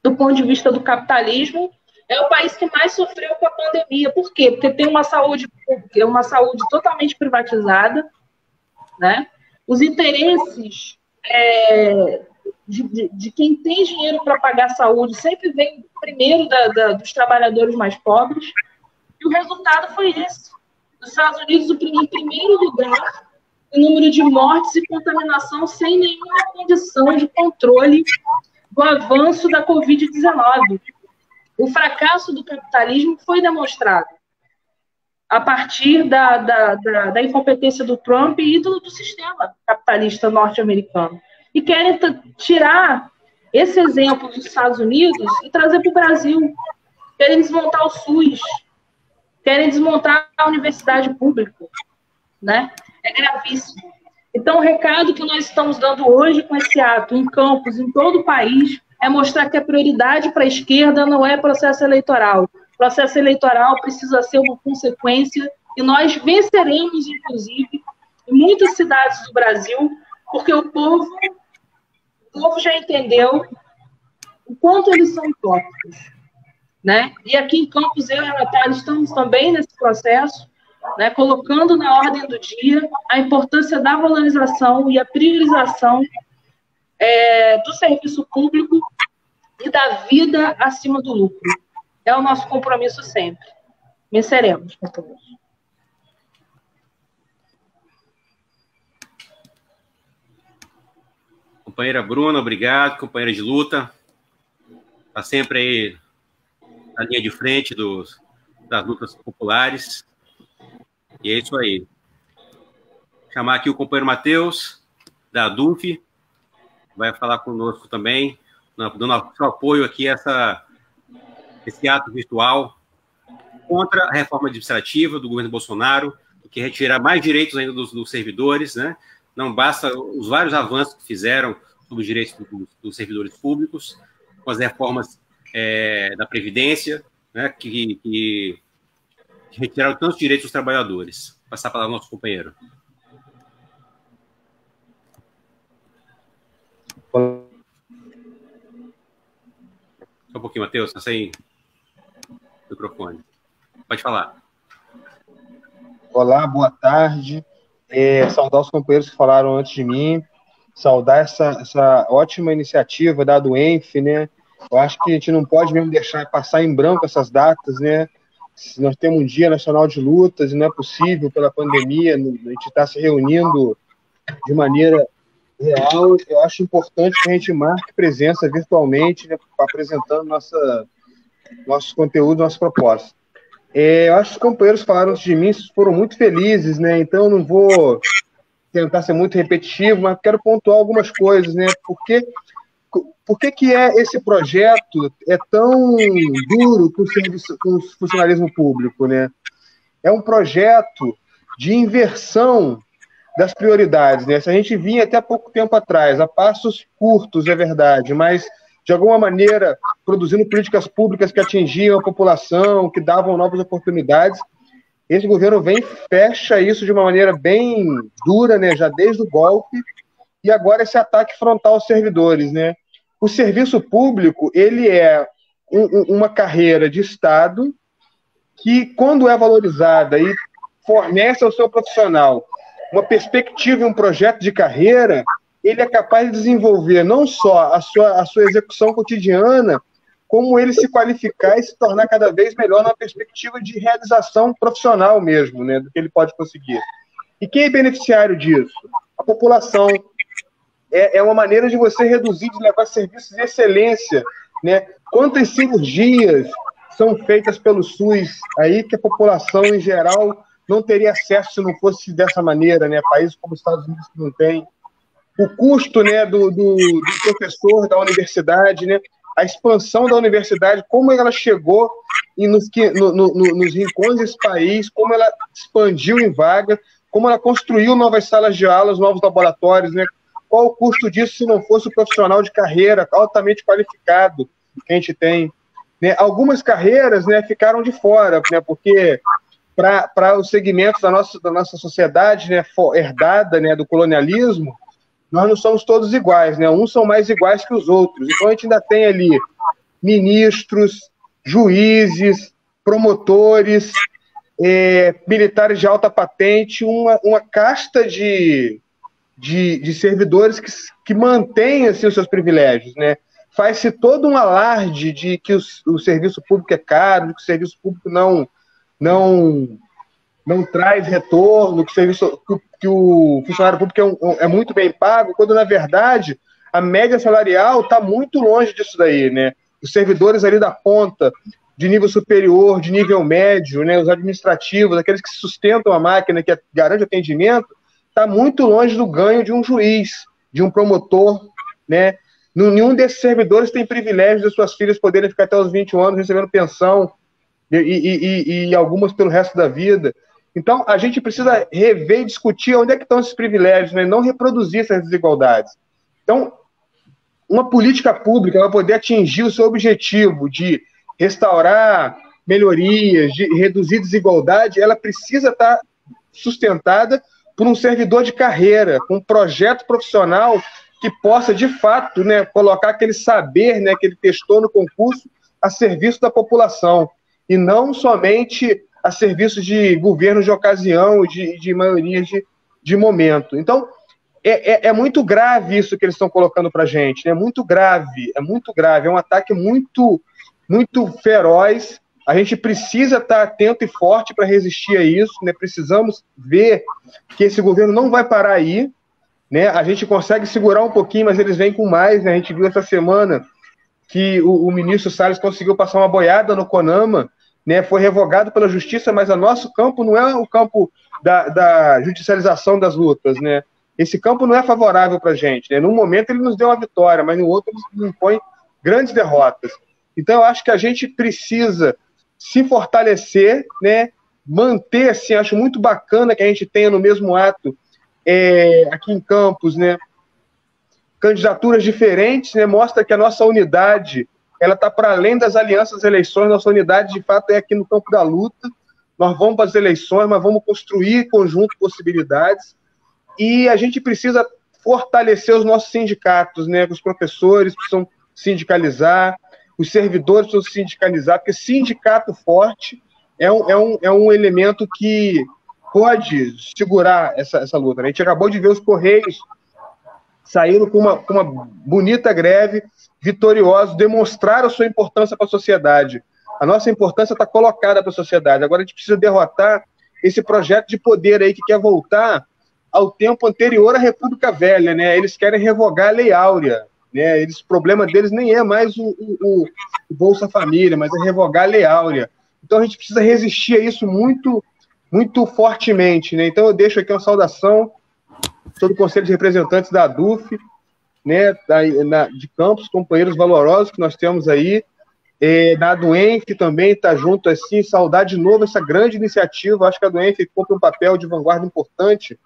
do ponto de vista do capitalismo, é o país que mais sofreu com a pandemia. Por quê? Porque tem uma saúde totalmente privatizada, né? Os interesses de quem tem dinheiro para pagar a saúde sempre vem primeiro dos trabalhadores mais pobres, e o resultado foi esse. Nos Estados Unidos, em primeiro lugar, o número de mortes e contaminação sem nenhuma condição de controle do avanço da Covid-19. O fracasso do capitalismo foi demonstrado a partir da incompetência do Trump e do sistema capitalista norte-americano. E querem tirar esse exemplo dos Estados Unidos e trazer para o Brasil. Querem desmontar o SUS, querem desmontar a universidade pública, né? É gravíssimo. Então, o recado que nós estamos dando hoje com esse ato em Campos, em todo o país, é mostrar que a prioridade para a esquerda não é processo eleitoral. O processo eleitoral precisa ser uma consequência e nós venceremos, inclusive, em muitas cidades do Brasil, porque o povo já entendeu o quanto eles são hipócritas, né? E aqui em Campos, eu e a Natália estamos também nesse processo, né, colocando na ordem do dia a importância da valorização e a priorização do serviço público e da vida acima do lucro. É o nosso compromisso sempre. Venceremos, companheiros. Companheira Bruna, obrigado. Companheira de luta. Está sempre aí na linha de frente das lutas populares. E é isso aí. Vou chamar aqui o companheiro Matheus, da DUF, vai falar conosco também, dando seu apoio aqui a esse ato virtual contra a reforma administrativa do governo Bolsonaro, que retirar mais direitos ainda dos servidores, né? Não basta os vários avanços que fizeram sobre os direitos dos servidores públicos, com as reformas da Previdência, né? Que retiraram tantos direitos dos trabalhadores. Vou passar para o nosso companheiro. Só um pouquinho, Matheus, está sem microfone. Pode falar. Olá, boa tarde. Saudar os companheiros que falaram antes de mim, saudar essa ótima iniciativa da DUENF, né? Eu acho que a gente não pode mesmo deixar passar em branco essas datas, né? Nós temos um Dia Nacional de Lutas e não é possível, pela pandemia, a gente está se reunindo de maneira real. Eu acho importante que a gente marque presença virtualmente, né, apresentando nossos conteúdos, nossas propostas. Eu acho que os companheiros falaram antes de mim, foram muito felizes, né? Então eu não vou tentar ser muito repetitivo, mas quero pontuar algumas coisas, né? Por que esse projeto é tão duro com o funcionalismo público, né? É um projeto de inversão das prioridades, né? Se a gente vinha até pouco tempo atrás, a passos curtos, é verdade, mas de alguma maneira produzindo políticas públicas que atingiam a população, que davam novas oportunidades, esse governo vem e fecha isso de uma maneira bem dura, né? Já desde o golpe, e agora esse ataque frontal aos servidores, né? O serviço público, ele é uma carreira de Estado que, quando é valorizada e fornece ao seu profissional uma perspectiva e um projeto de carreira, ele é capaz de desenvolver não só a sua execução cotidiana, como ele se qualificar e se tornar cada vez melhor na perspectiva de realização profissional mesmo, né, do que ele pode conseguir. E quem é beneficiário disso? A população. É uma maneira de você reduzir, de levar serviços de excelência, né? Quantas cirurgias são feitas pelo SUS aí que a população em geral não teria acesso se não fosse dessa maneira, né? Países como os Estados Unidos que não tem. O custo, né, do professor da universidade, né? A expansão da universidade, como ela chegou nos rincões desse país, como ela expandiu em vaga, como ela construiu novas salas de aulas, novos laboratórios, né? Qual o custo disso se não fosse o profissional de carreira altamente qualificado que a gente tem? Né? Algumas carreiras, né, ficaram de fora, né, porque para os segmentos da nossa sociedade, né, herdada, né, do colonialismo, nós não somos todos iguais, né? Uns são mais iguais que os outros. Então a gente ainda tem ali ministros, juízes, promotores, militares de alta patente, uma casta de de servidores que mantêm assim, os seus privilégios, né? Faz-se todo um alarde de que o serviço público é caro, de que o serviço público não traz retorno, que o funcionário público é muito bem pago, quando, na verdade, a média salarial está muito longe disso daí, né? Os servidores ali da ponta, de nível superior, de nível médio, né? Os administrativos, aqueles que sustentam a máquina, que garante atendimento, está muito longe do ganho de um juiz, de um promotor, né? Nenhum desses servidores tem privilégio de suas filhas poderem ficar até os 21 anos recebendo pensão e algumas pelo resto da vida. Então, a gente precisa rever e discutir onde é que estão esses privilégios, né? Não reproduzir essas desigualdades. Então, uma política pública vai poder atingir o seu objetivo de restaurar melhorias, de reduzir desigualdade, ela precisa estar sustentada por um servidor de carreira, com um projeto profissional que possa, de fato, né, colocar aquele saber, né, que ele testou no concurso a serviço da população, e não somente a serviço de governo de ocasião, de maioria de momento. Então, é muito grave isso que eles estão colocando para a gente, né? É muito grave, é um ataque muito, muito feroz. A gente precisa estar atento e forte para resistir a isso, né? Precisamos ver que esse governo não vai parar aí, né? A gente consegue segurar um pouquinho, mas eles vêm com mais, né? A gente viu essa semana que o ministro Salles conseguiu passar uma boiada no CONAMA, né? Foi revogado pela justiça, mas o nosso campo não é o campo da judicialização das lutas, né? Esse campo não é favorável para a gente, né? Num momento ele nos deu uma vitória, mas no outro ele nos impõe grandes derrotas. Então eu acho que a gente precisa se fortalecer, né? Manter, assim, acho muito bacana que a gente tenha no mesmo ato aqui em Campos, né? Candidaturas diferentes, né? Mostra que a nossa unidade ela está para além das alianças das eleições, nossa unidade de fato é aqui no campo da luta. Nós vamos para as eleições, mas vamos construir conjunto de possibilidades e a gente precisa fortalecer os nossos sindicatos, né? Os professores precisam sindicalizar, os servidores precisam sindicalizar, porque sindicato forte é um elemento que pode segurar essa luta, né? A gente acabou de ver os Correios saíram com uma bonita greve, vitoriosos, demonstraram a sua importância para a sociedade. A nossa importância está colocada para a sociedade. Agora a gente precisa derrotar esse projeto de poder aí que quer voltar ao tempo anterior à República Velha, né? Eles querem revogar a Lei Áurea, né? O problema deles nem é mais o Bolsa Família, mas é revogar a Lei Áurea. Então a gente precisa resistir a isso muito, muito fortemente, né? Então eu deixo aqui uma saudação todo o Conselho de Representantes da ADUF, né, de Campos, companheiros valorosos que nós temos aí, na ADUENF também está junto, assim, saudar de novo essa grande iniciativa. Acho que a ADUENF cumpre um papel de vanguarda importante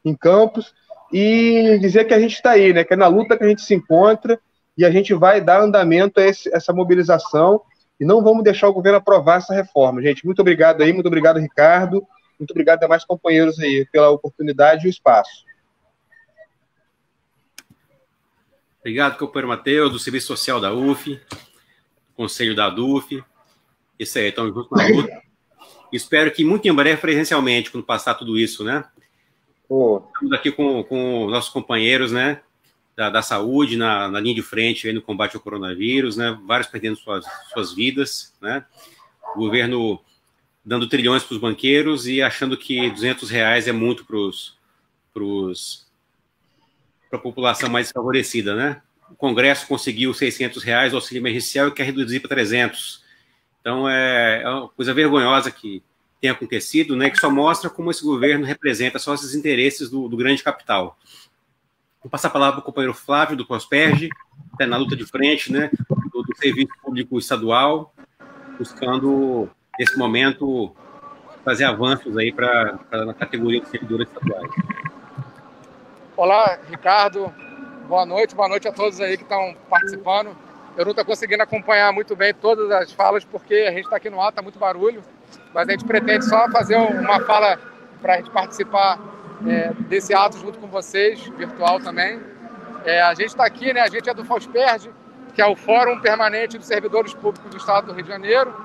em Campos, e dizer que a gente está aí, né, que é na luta que a gente se encontra, e a gente vai dar andamento a essa mobilização, e não vamos deixar o governo aprovar essa reforma, gente. Muito obrigado aí, muito obrigado, Ricardo, muito obrigado a demais companheiros aí pela oportunidade e o espaço. Obrigado, companheiro Matheus, do Serviço Social da UF, Conselho da ADUF. Isso aí, estamos juntos na luta. Espero que muito em breve, presencialmente, quando passar tudo isso, né? Estamos aqui com nossos companheiros, né? Da saúde, na linha de frente aí no combate ao coronavírus, né? Vários perdendo suas vidas, né? O governo dando trilhões para os banqueiros e achando que R$200 é muito para a população mais desfavorecida, né? O Congresso conseguiu R$600 o auxílio emergencial e quer reduzir para 300. Então, é uma coisa vergonhosa que tem acontecido, né? Que só mostra como esse governo representa só esses interesses do grande capital. Vou passar a palavra para o companheiro Flávio, do Prosperge, que está na luta de frente, né? Do Serviço Público Estadual, buscando, nesse momento, fazer avanços aí para a categoria de servidores estaduais. Olá, Ricardo. Boa noite a todos aí que estão participando. Eu não estou conseguindo acompanhar muito bem todas as falas, porque a gente está aqui no ar, está muito barulho, mas a gente pretende só fazer uma fala para a gente participar desse ato junto com vocês, virtual também. A gente está aqui, né? A gente é do FOSPERJ, que é o Fórum Permanente dos Servidores Públicos do Estado do Rio de Janeiro,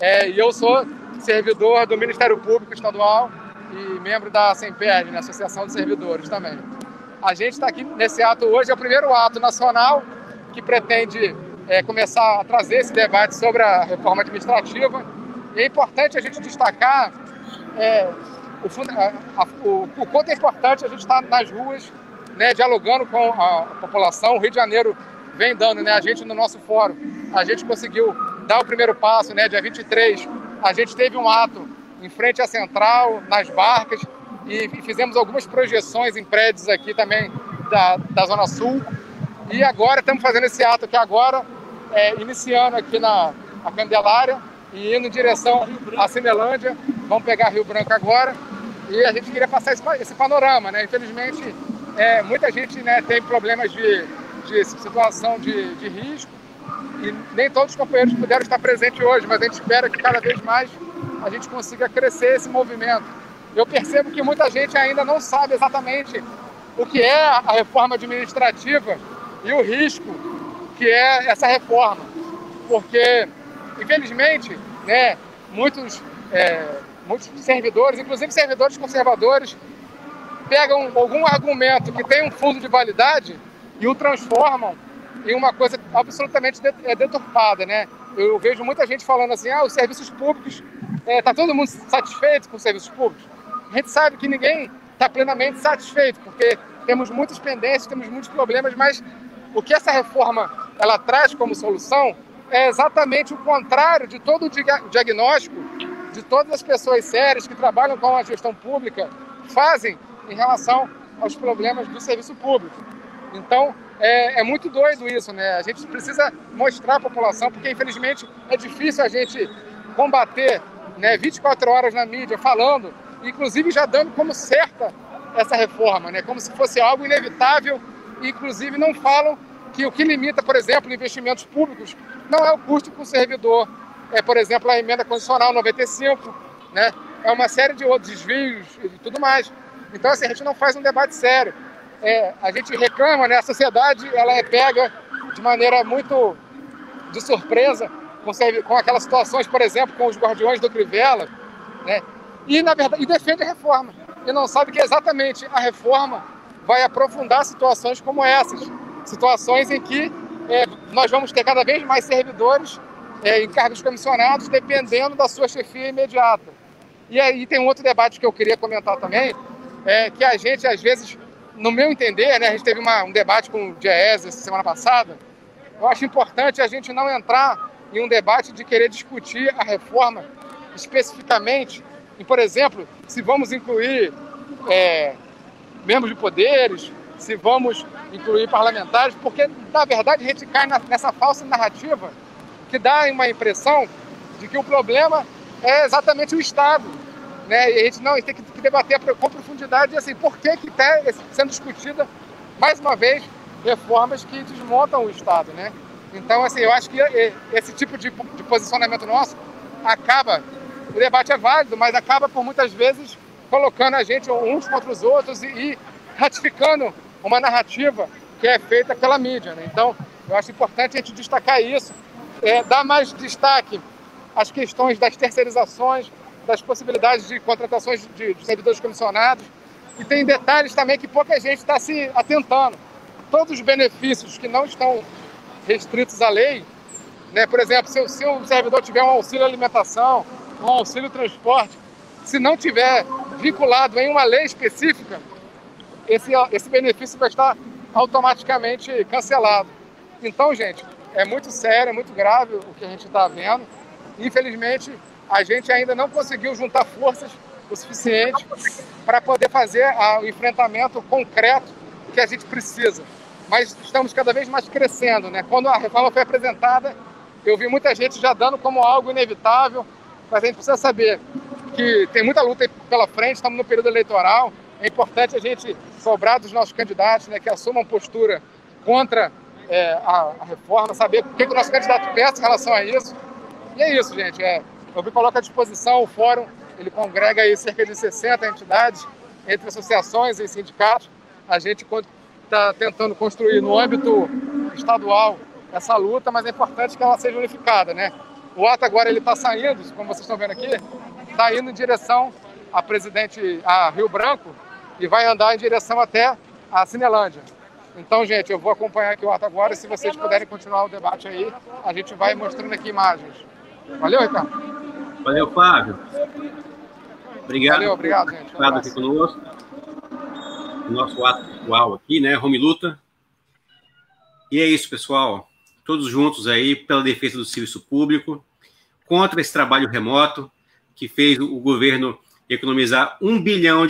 e eu sou servidor do Ministério Público Estadual e membro da SEMPERJ, né? Associação de Servidores também. a gente está aqui nesse ato hoje, é o primeiro ato nacional que pretende começar a trazer esse debate sobre a reforma administrativa. E é importante a gente destacar o quanto é importante a gente estar nas ruas, né, dialogando com a população. O Rio de Janeiro vem dando, né, a gente no nosso fórum, a gente conseguiu dar o primeiro passo, né, dia 23, a gente teve um ato em frente à Central, nas barcas, e fizemos algumas projeções em prédios aqui também da Zona Sul. E agora estamos fazendo esse ato aqui agora, iniciando aqui na Candelária e indo em direção à Cinelândia. Vamos pegar Rio Branco agora. E a gente queria passar esse panorama, né? Infelizmente, muita gente, né, tem problemas de situação de risco e nem todos os companheiros puderam estar presentes hoje, mas a gente espera que cada vez mais a gente consiga crescer esse movimento. Eu percebo que muita gente ainda não sabe exatamente o que é a reforma administrativa e o risco que é essa reforma, porque, infelizmente, né, muitos servidores, inclusive servidores conservadores, pegam algum argumento que tem um fundo de validade e o transformam em uma coisa absolutamente deturpada, né? Eu vejo muita gente falando assim, os serviços públicos, está todo mundo satisfeito com os serviços públicos. A gente sabe que ninguém está plenamente satisfeito, porque temos muitas pendências, temos muitos problemas, mas o que essa reforma ela traz como solução é exatamente o contrário de todo o diagnóstico de todas as pessoas sérias que trabalham com a gestão pública fazem em relação aos problemas do serviço público. Então, é muito doido isso, né? A gente precisa mostrar à população, porque infelizmente é difícil a gente combater, né, 24 horas na mídia falando, inclusive já dando como certa essa reforma, né? Como se fosse algo inevitável, e inclusive não falam que o que limita, por exemplo, investimentos públicos não é o custo para o servidor, por exemplo, a emenda condicional 95, né? É uma série de outros desvios e tudo mais. Então, assim, a gente não faz um debate sério. A gente reclama, né? A sociedade ela é pega de maneira muito de surpresa com aquelas situações, por exemplo, com os guardiões do Crivella, né? E, na verdade, defende a reforma. E não sabe que exatamente a reforma vai aprofundar situações como essas. Situações em que nós vamos ter cada vez mais servidores em cargos comissionados, dependendo da sua chefia imediata. E aí tem um outro debate que eu queria comentar também, que a gente, às vezes, no meu entender, né, a gente teve um debate com o Diese essa semana passada, eu acho importante a gente não entrar em um debate de querer discutir a reforma especificamente, e, por exemplo, se vamos incluir membros de poderes, se vamos incluir parlamentares, porque, na verdade, a gente cai nessa falsa narrativa que dá uma impressão de que o problema é exatamente o Estado, né? E a gente tem que debater com profundidade, assim, por que está sendo discutida, mais uma vez, reformas que desmontam o Estado, né? Então, assim, eu acho que esse tipo de posicionamento nosso acaba, o debate é válido, mas acaba por muitas vezes colocando a gente uns contra os outros e ratificando uma narrativa que é feita pela mídia, né? Então, eu acho importante a gente destacar isso, dar mais destaque às questões das terceirizações, das possibilidades de contratações de servidores comissionados, e tem detalhes também que pouca gente está se atentando. Todos os benefícios que não estão restritos à lei, né? Por exemplo, se o servidor tiver um auxílio alimentação, um auxílio transporte, se não tiver vinculado em uma lei específica, esse benefício vai estar automaticamente cancelado. Então, gente, é muito sério, é muito grave o que a gente está vendo. Infelizmente, a gente ainda não conseguiu juntar forças o suficiente para poder fazer o enfrentamento concreto que a gente precisa. Mas estamos cada vez mais crescendo, né? Quando a reforma foi apresentada, eu vi muita gente já dando como algo inevitável, mas a gente precisa saber que tem muita luta pela frente, estamos no período eleitoral, é importante a gente cobrar dos nossos candidatos, né, que assumam postura contra a reforma, saber o que o nosso candidato pensa em relação a isso. E é isso, gente. Eu me coloco à disposição, o fórum, ele congrega aí cerca de 60 entidades, entre associações e sindicatos. A gente está tentando construir no âmbito estadual essa luta, mas é importante que ela seja unificada, né? O ato agora ele está saindo, como vocês estão vendo aqui, está indo em direção a Rio Branco e vai andar em direção até a Cinelândia. Então, gente, eu vou acompanhar aqui o ato agora e se vocês puderem continuar o debate aí, a gente vai mostrando aqui imagens. Valeu, Ricardo? Valeu, Flávio. Obrigado. Valeu, obrigado, gente. Por estar aqui conosco. O nosso ato atual aqui, né? Home Luta. E é isso, pessoal. Todos juntos aí pela defesa do serviço público, contra esse trabalho remoto que fez o governo economizar R$1 bilhão.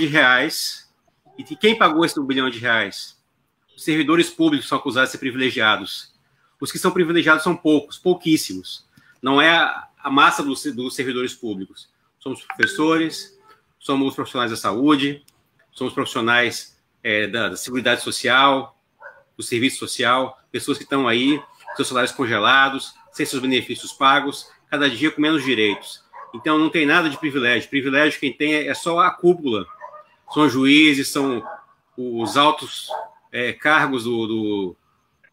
E quem pagou esse R$1 bilhão? Os servidores públicos são acusados de ser privilegiados. Os que são privilegiados são poucos, pouquíssimos. Não é a massa dos servidores públicos. Somos professores, somos profissionais da saúde, somos profissionais da Seguridade Social, do Serviço Social, pessoas que estão aí, com seus salários congelados, sem seus benefícios pagos, cada dia com menos direitos. Então, não tem nada de privilégio. Privilégio quem tem é só a cúpula. São juízes, são os altos cargos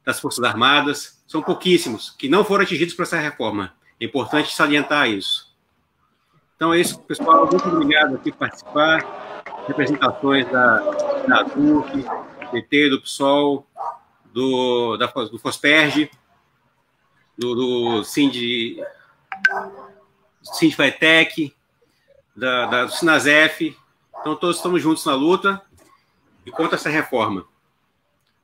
das Forças Armadas. São pouquíssimos que não foram atingidos por essa reforma. É importante salientar isso. Então é isso, pessoal. Muito obrigado aqui por participar. Representações da TUC, do PT, do PSOL, do FOSPERJ, do Sindifetec, do Sinasef. Então todos estamos juntos na luta e contra essa reforma.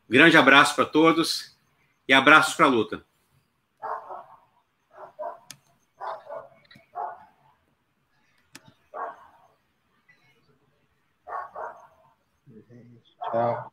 Grande abraço para todos e abraços para a luta. Tchau.